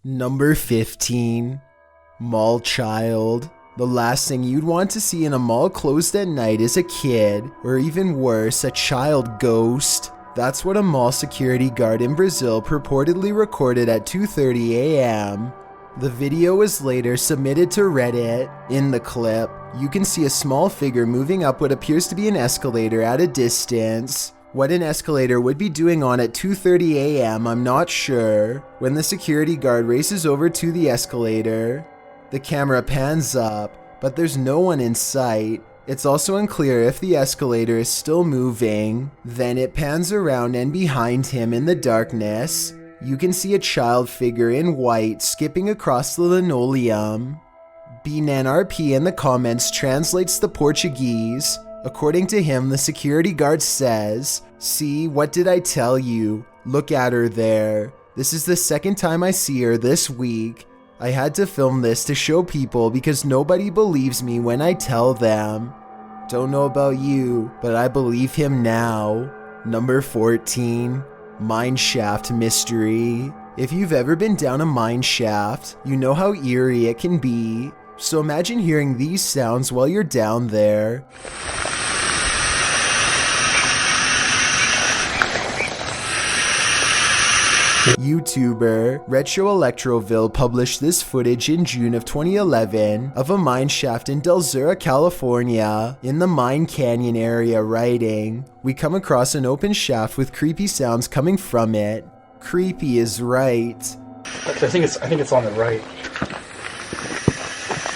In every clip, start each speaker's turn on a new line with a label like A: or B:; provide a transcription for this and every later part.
A: Number 15. Mall child. The last thing you'd want to see in a mall closed at night is a kid, or even worse, a child ghost. That's what a mall security guard in Brazil purportedly recorded at 2:30 a.m. The video was later submitted to Reddit. In the clip, you can see a small figure moving up what appears to be an escalator at a distance. What an escalator would be doing on at 2:30 a.m. I'm not sure. When the security guard races over to the escalator, the camera pans up, but there's no one in sight. It's also unclear if the escalator is still moving. Then it pans around, and behind him in the darkness, you can see a child figure in white skipping across the linoleum. BNRP in the comments translates the Portuguese. According to him, the security guard says, "See, what did I tell you? Look at her there. This is the second time I see her this week. I had to film this to show people because nobody believes me when I tell them. Don't know about you, but I believe him now." Number 14. Mineshaft mystery. If you've ever been down a mine shaft, you know how eerie it can be. So imagine hearing these sounds while you're down there. YouTuber Retro Electroville published this footage in June of 2011 of a mine shaft in Del Sur, California, in the Mine Canyon area, writing, "We come across an open shaft with creepy sounds coming from it." Creepy is right.
B: I think it's on the right.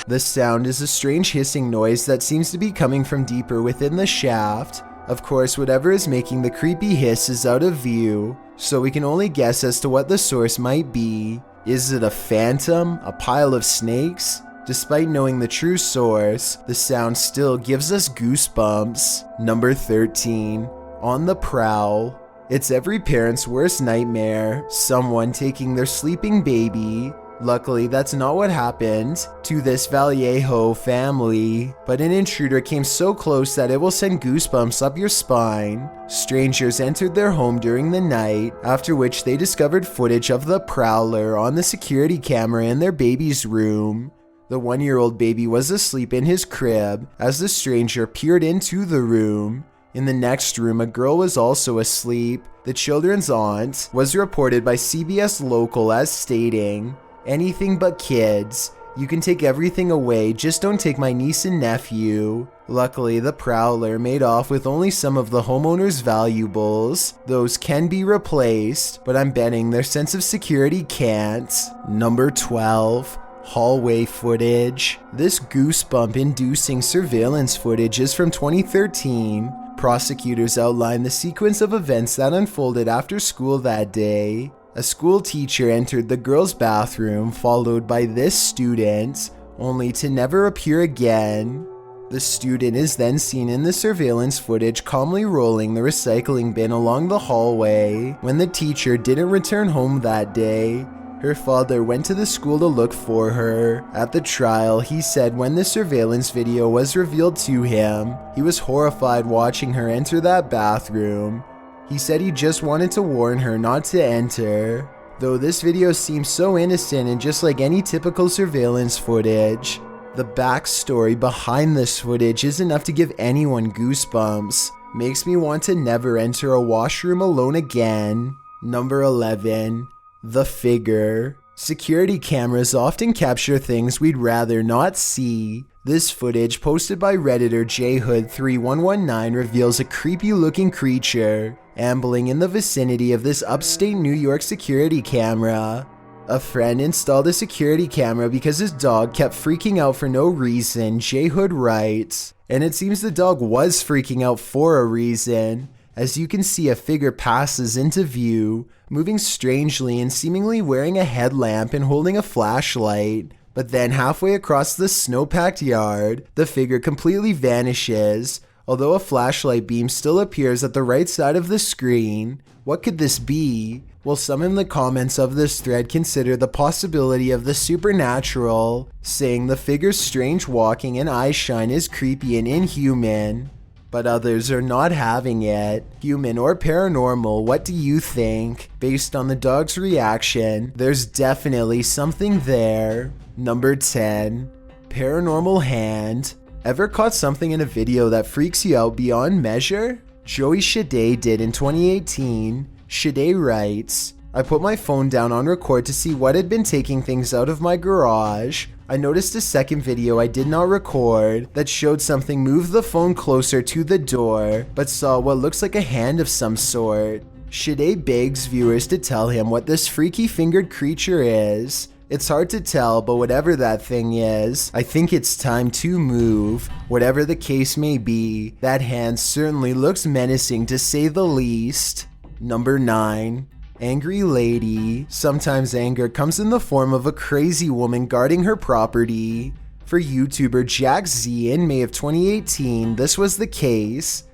A: The sound is a strange hissing noise that seems to be coming from deeper within the shaft. Of course, whatever is making the creepy hiss is out of view, so we can only guess as to what the source might be. Is it a phantom? A pile of snakes? Despite knowing the true source, the sound still gives us goosebumps. Number 13. On the prowl. It's every parent's worst nightmare. Someone taking their sleeping baby. Luckily, that's not what happened to this Vallejo family, but an intruder came so close that it will send goosebumps up your spine. Strangers entered their home during the night, after which they discovered footage of the prowler on the security camera in their baby's room. The 1-year-old baby was asleep in his crib as the stranger peered into the room. In the next room, a girl was also asleep. The children's aunt was reported by CBS Local as stating, "Anything but kids. You can take everything away, just don't take my niece and nephew." Luckily, the prowler made off with only some of the homeowner's valuables. Those can be replaced, but I'm betting their sense of security can't. Number 12. Hallway footage. This goosebump-inducing surveillance footage is from 2013. Prosecutors outline the sequence of events that unfolded after school that day. A school teacher entered the girls' bathroom, followed by this student, only to never appear again. The student is then seen in the surveillance footage calmly rolling the recycling bin along the hallway. When the teacher didn't return home that day, her father went to the school to look for her. At the trial, he said when the surveillance video was revealed to him, he was horrified watching her enter that bathroom. He said he just wanted to warn her not to enter. Though this video seems so innocent and just like any typical surveillance footage, the backstory behind this footage is enough to give anyone goosebumps. Makes me want to never enter a washroom alone again. Number 11. The figure. Security cameras often capture things we'd rather not see. This footage, posted by Redditor JHood3119, reveals a creepy-looking creature ambling in the vicinity of this upstate New York security camera. A friend installed a security camera because his dog kept freaking out for no reason, JHood writes. And it seems the dog was freaking out for a reason. As you can see, a figure passes into view, moving strangely and seemingly wearing a headlamp and holding a flashlight. But then halfway across the snow-packed yard, the figure completely vanishes, although a flashlight beam still appears at the right side of the screen. What could this be? Well, some in the comments of this thread consider the possibility of the supernatural, saying the figure's strange walking and eye shine is creepy and inhuman. but others are not having it. Human or paranormal, what do you think? Based on the dog's reaction, there's definitely something there. Number 10. Paranormal hand. Ever caught something in a video that freaks you out beyond measure? Joey Shade did in 2018. Shade writes, I put my phone down on record to see what had been taking things out of my garage. I noticed a second video I did not record that showed something move the phone closer to the door, but saw what looks like a hand of some sort. Shade begs viewers to tell him what this freaky fingered creature is. It's hard to tell, but whatever that thing is, I think it's time to move. Whatever the case may be, that hand certainly looks menacing to say the least. Number 9. Angry lady. Sometimes anger comes in the form of a crazy woman guarding her property. For YouTuber Jack Z in May of 2018, this was the case.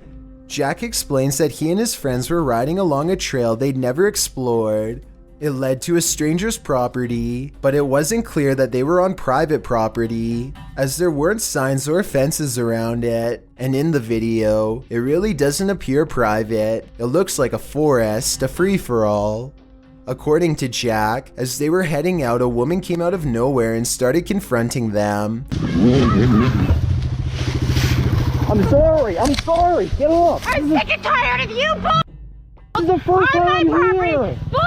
A: Jack explains that he and his friends were riding along a trail they'd never explored. It led to a stranger's property, but it wasn't clear that they were on private property, as there weren't signs or fences around it. And in the video, it really doesn't appear private. It looks like a forest, a free-for-all. According to Jack, as they were heading out, a woman came out of nowhere and started confronting them.
C: I'm sorry, get up!
D: I'm sick and tired of you, bull!
C: This is the first time here!
D: Bull!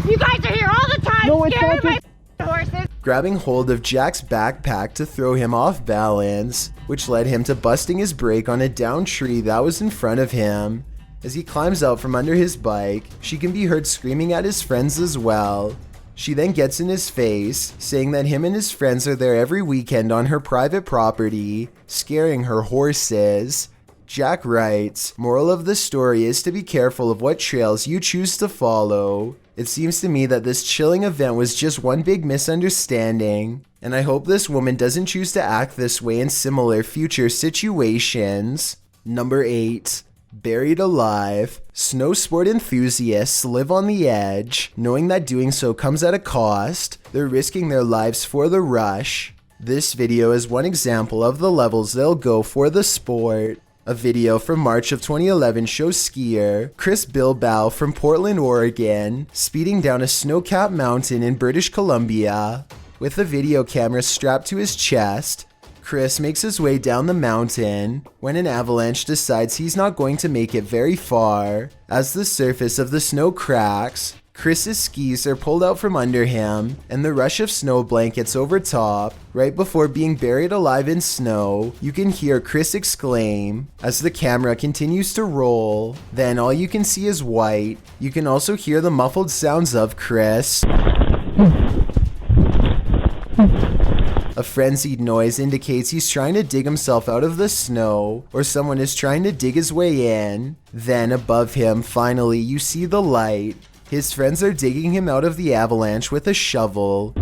D: You guys are here all the time,
C: No, it's
D: scaring
C: not
D: my horses!
A: Grabbing hold of Jack's backpack to throw him off balance, which led him to busting his brake on a downed tree that was in front of him. As he climbs out from under his bike, she can be heard screaming at his friends as well. She then gets in his face, saying that him and his friends are there every weekend on her private property, scaring her horses. Jack writes, moral of the story is to be careful of what trails you choose to follow. It seems to me that this chilling event was just one big misunderstanding, and I hope this woman doesn't choose to act this way in similar future situations. Number 8. Buried alive. Snow sport enthusiasts live on the edge, knowing that doing so comes at a cost. They're risking their lives for the rush. This video is one example of the levels they'll go for the sport. A video from March of 2011 shows skier Chris Bilbao from Portland, Oregon, speeding down a snow-capped mountain in British Columbia. With a video camera strapped to his chest, Chris makes his way down the mountain when an avalanche decides he's not going to make it very far. As the surface of the snow cracks, Chris's skis are pulled out from under him, and the rush of snow blankets over top. Right before being buried alive in snow, you can hear Chris exclaim as the camera continues to roll. Then all you can see is white. You can also hear the muffled sounds of Chris. A frenzied noise indicates he's trying to dig himself out of the snow, or someone is trying to dig his way in. Then above him, finally, you see the light. His friends are digging him out of the avalanche with a shovel.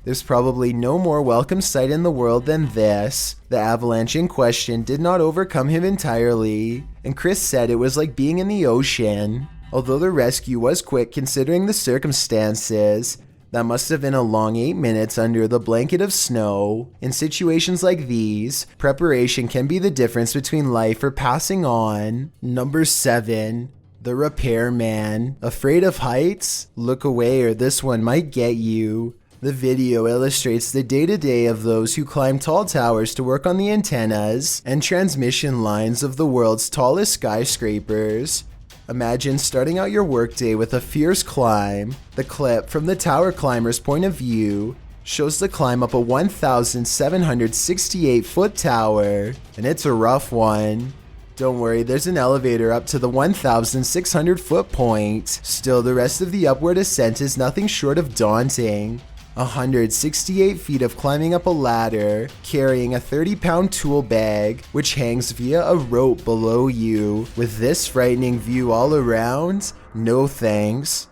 A: There's probably no more welcome sight in the world than this. The avalanche in question did not overcome him entirely, and Chris said it was like being in the ocean. Although the rescue was quick considering the circumstances, that must have been a long 8 minutes under the blanket of snow. In situations like these, preparation can be the difference between life or passing on. Number 7. The repairman. Afraid of heights? Look away or this one might get you. The video illustrates the day-to-day of those who climb tall towers to work on the antennas and transmission lines of the world's tallest skyscrapers. Imagine starting out your workday with a fierce climb. The clip from the tower climber's point of view shows the climb up a 1,768-foot tower, and it's a rough one. Don't worry, there's an elevator up to the 1,600-foot point. Still, the rest of the upward ascent is nothing short of daunting. 168 feet of climbing up a ladder, carrying a 30-pound tool bag, which hangs via a rope below you. With this frightening view all around, no thanks.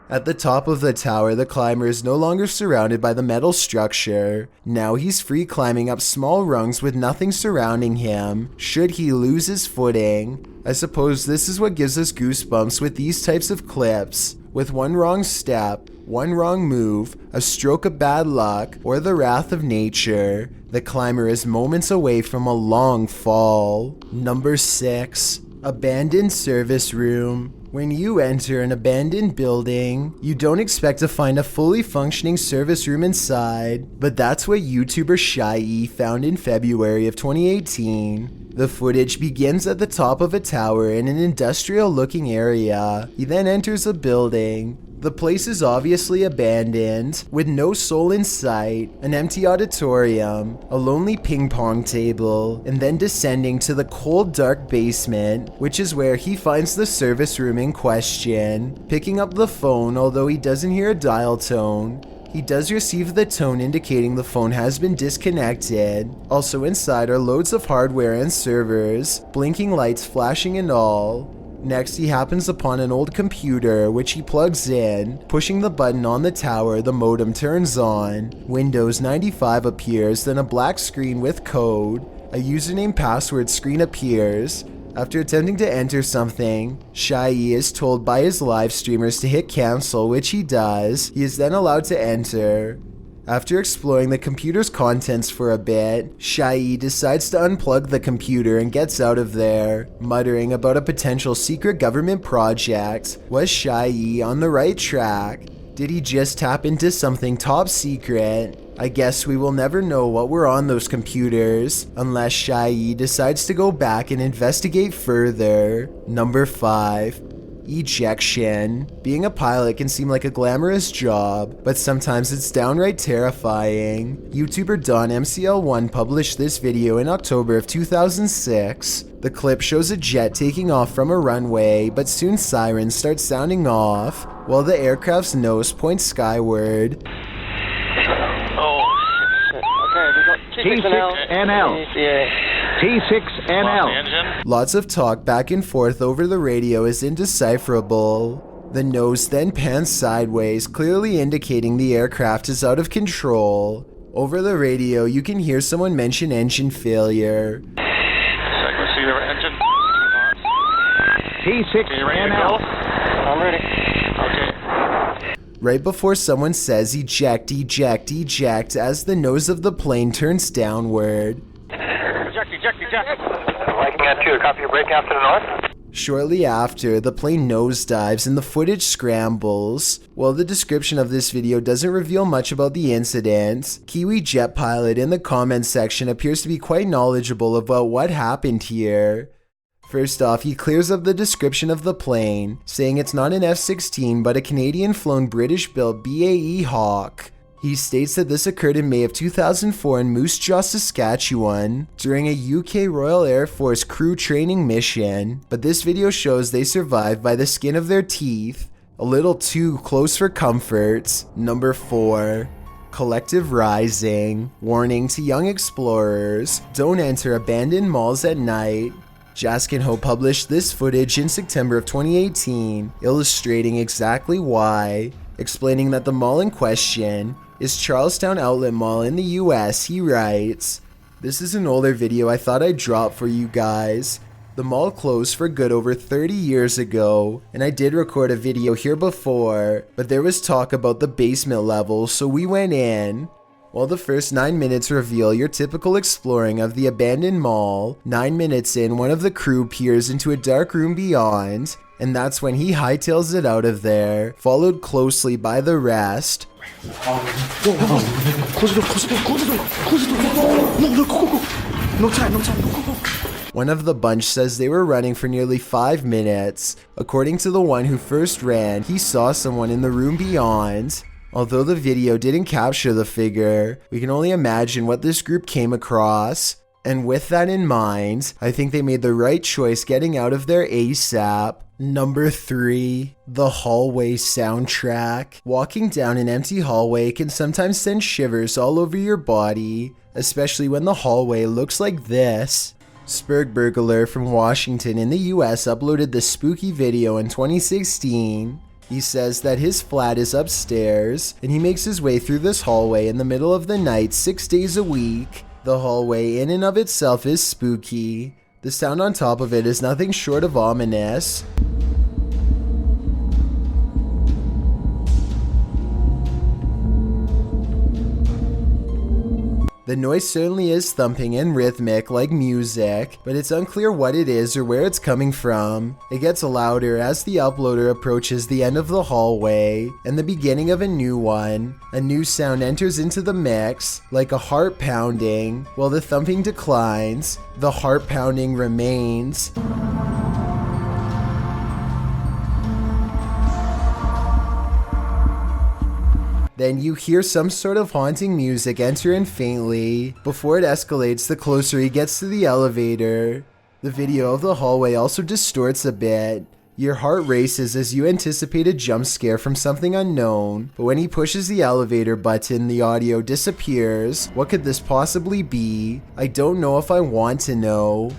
A: At the top of the tower, the climber is no longer surrounded by the metal structure. Now he's free climbing up small rungs with nothing surrounding him, should he lose his footing. I suppose this is what gives us goosebumps with these types of clips. With one wrong step, one wrong move, a stroke of bad luck, or the wrath of nature, the climber is moments away from a long fall. Number 6. Abandoned service room. When you enter an abandoned building, you don't expect to find a fully functioning service room inside, but that's what YouTuber Shy found in February of 2018. The footage begins at the top of a tower in an industrial-looking area. He then enters a building. The place is obviously abandoned, with no soul in sight, an empty auditorium, a lonely ping pong table, and then descending to the cold, dark basement, which is where he finds the service room in question. Picking up the phone, although he doesn't hear a dial tone, he does receive the tone indicating the phone has been disconnected. Also inside are loads of hardware and servers, blinking lights flashing and all. Next, he happens upon an old computer, which he plugs in. Pushing the button on the tower, the modem turns on. Windows 95 appears, then a black screen with code. A username password screen appears. After attempting to enter something, Shy is told by his live streamers to hit cancel, which he does. He is then allowed to enter. After exploring the computer's contents for a bit, Shy decides to unplug the computer and gets out of there, muttering about a potential secret government project. Was Shy on the right track? Did he just tap into something top secret? I guess we will never know what were on those computers, unless Shy decides to go back and investigate further. Number 5. Ejection. Being a pilot can seem like a glamorous job, but sometimes it's downright terrifying. YouTuber DonMCL1 published this video in October of 2006. The clip shows a jet taking off from a runway, but soon sirens start sounding off, while the aircraft's nose points skyward.
C: T6NL. T6NL.
A: Lots of talk back and forth over the radio is indecipherable. The nose then pans sideways, clearly indicating the aircraft is out of control. Over the radio, you can hear someone mention engine failure.
C: T6NL.
B: I'm ready. Okay.
A: Right before someone says eject, eject, eject as the nose of the plane turns downward.
B: Eject. Viking at 2, copy your breakout to the north.
A: Shortly after, the plane nosedives and the footage scrambles. While the description of this video doesn't reveal much about the incident, Kiwi Jet Pilot in the comments section appears to be quite knowledgeable about what happened here. First off, he clears up the description of the plane, saying it's not an F-16 but a Canadian-flown British-built BAE Hawk. He states that this occurred in May of 2004 in Moose Jaw, Saskatchewan, during a UK Royal Air Force crew training mission, but this video shows they survived by the skin of their teeth, a little too close for comfort. Number 4. Collective Rising. Warning to young explorers, don't enter abandoned malls at night. Jaskinho published this footage in September of 2018, illustrating exactly why. Explaining that the mall in question is Charlestown Outlet Mall in the US, he writes, "This is an older video I thought I'd drop for you guys. The mall closed for good over 30 years ago, and I did record a video here before, but there was talk about the basement level, so we went in. While the first 9 minutes reveal your typical exploring of the abandoned mall, 9 minutes in, one of the crew peers into a dark room beyond, and that's when he hightails it out of there, followed closely by the rest." One of the bunch says they were running for nearly 5 minutes. According to the one who first ran, he saw someone in the room beyond. Although the video didn't capture the figure, we can only imagine what this group came across. And with that in mind, I think they made the right choice getting out of there ASAP. Number 3. The hallway soundtrack. Walking down an empty hallway can sometimes send shivers all over your body, especially when the hallway looks like this. Spurgburglar from Washington in the US uploaded this spooky video in 2016. He says that his flat is upstairs, and he makes his way through this hallway in the middle of the night 6 days a week. The hallway in and of itself is spooky. The sound on top of it is nothing short of ominous. The noise certainly is thumping and rhythmic like music, but it's unclear what it is or where it's coming from. It gets louder as the uploader approaches the end of the hallway and the beginning of a new one. A new sound enters into the mix, like a heart pounding. While the thumping declines, the heart pounding remains. Then you hear some sort of haunting music enter in faintly, before it escalates the closer he gets to the elevator. The video of the hallway also distorts a bit. Your heart races as you anticipate a jump scare from something unknown, but when he pushes the elevator button, the audio disappears. What could this possibly be? I don't know if I want to know.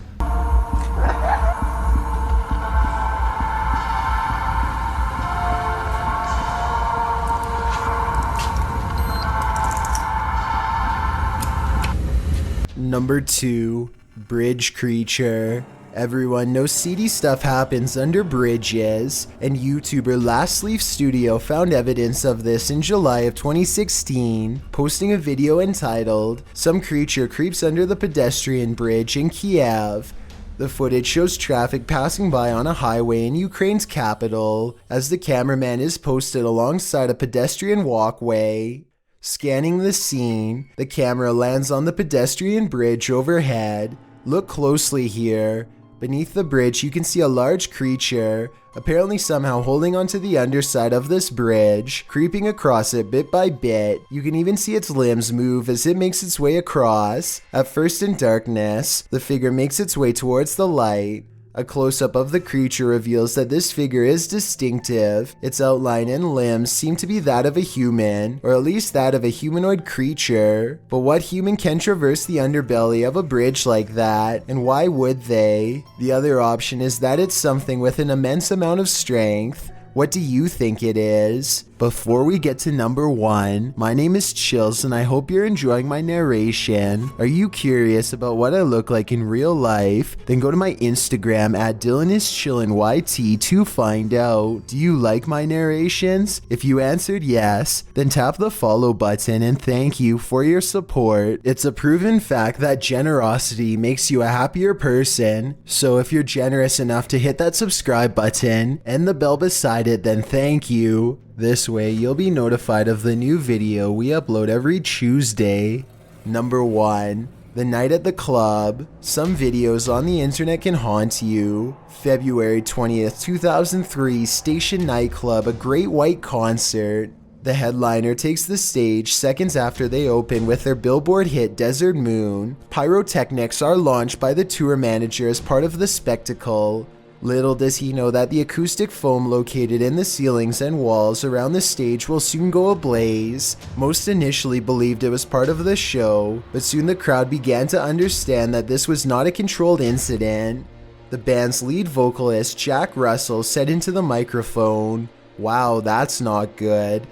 A: Number 2, Bridge Creature. Everyone knows seedy stuff happens under bridges, and YouTuber Last Leaf Studio found evidence of this in July of 2016, posting a video entitled, "Some Creature Creeps Under the Pedestrian Bridge in Kiev." The footage shows traffic passing by on a highway in Ukraine's capital, as the cameraman is posted alongside a pedestrian walkway. Scanning the scene, the camera lands on the pedestrian bridge overhead. Look closely here. Beneath the bridge, you can see a large creature, apparently somehow holding onto the underside of this bridge, creeping across it bit by bit. You can even see its limbs move as it makes its way across. At first in darkness, the figure makes its way towards the light. A close-up of the creature reveals that this figure is distinctive. Its outline and limbs seem to be that of a human, or at least that of a humanoid creature. But what human can traverse the underbelly of a bridge like that, and why would they? The other option is that it's something with an immense amount of strength. What do you think it is? Before we get to number 1, my name is Chills and I hope you're enjoying my narration. Are you curious about what I look like in real life? Then go to my Instagram at DylanIsChillinYT to find out. Do you like my narrations? If you answered yes, then tap the follow button and thank you for your support. It's a proven fact that generosity makes you a happier person. So if you're generous enough to hit that subscribe button and the bell beside it, then thank you. This way, you'll be notified of the new video we upload every Tuesday. Number 1. The Night at the Club. Some videos on the internet can haunt you. February 20th, 2003, Station Nightclub, a Great White Concert. The headliner takes the stage seconds after they open with their Billboard hit Desert Moon. Pyrotechnics are launched by the tour manager as part of the spectacle. Little does he know that the acoustic foam located in the ceilings and walls around the stage will soon go ablaze. Most initially believed it was part of the show, but soon the crowd began to understand that this was not a controlled incident. The band's lead vocalist, Jack Russell, said into the microphone, "Wow, that's not good."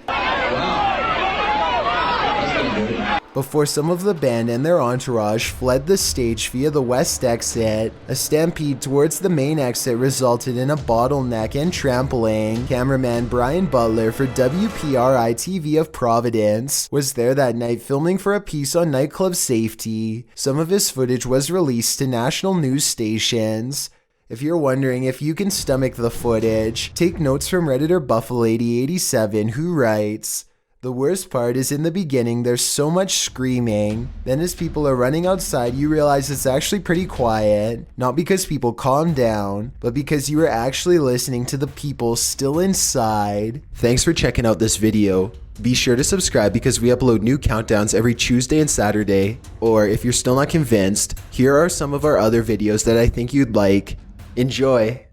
A: Before some of the band and their entourage fled the stage via the west exit, a stampede towards the main exit resulted in a bottleneck and trampling. Cameraman Brian Butler for WPRI-TV of Providence was there that night filming for a piece on nightclub safety. Some of his footage was released to national news stations. If you're wondering if you can stomach the footage, take notes from Redditor Buffalady87, who writes, "The worst part is in the beginning there's so much screaming. Then as people are running outside you realize it's actually pretty quiet. Not because people calmed down, but because you were actually listening to the people still inside." Thanks for checking out this video. Be sure to subscribe because we upload new countdowns every Tuesday and Saturday. Or if you're still not convinced, here are some of our other videos that I think you'd like. Enjoy!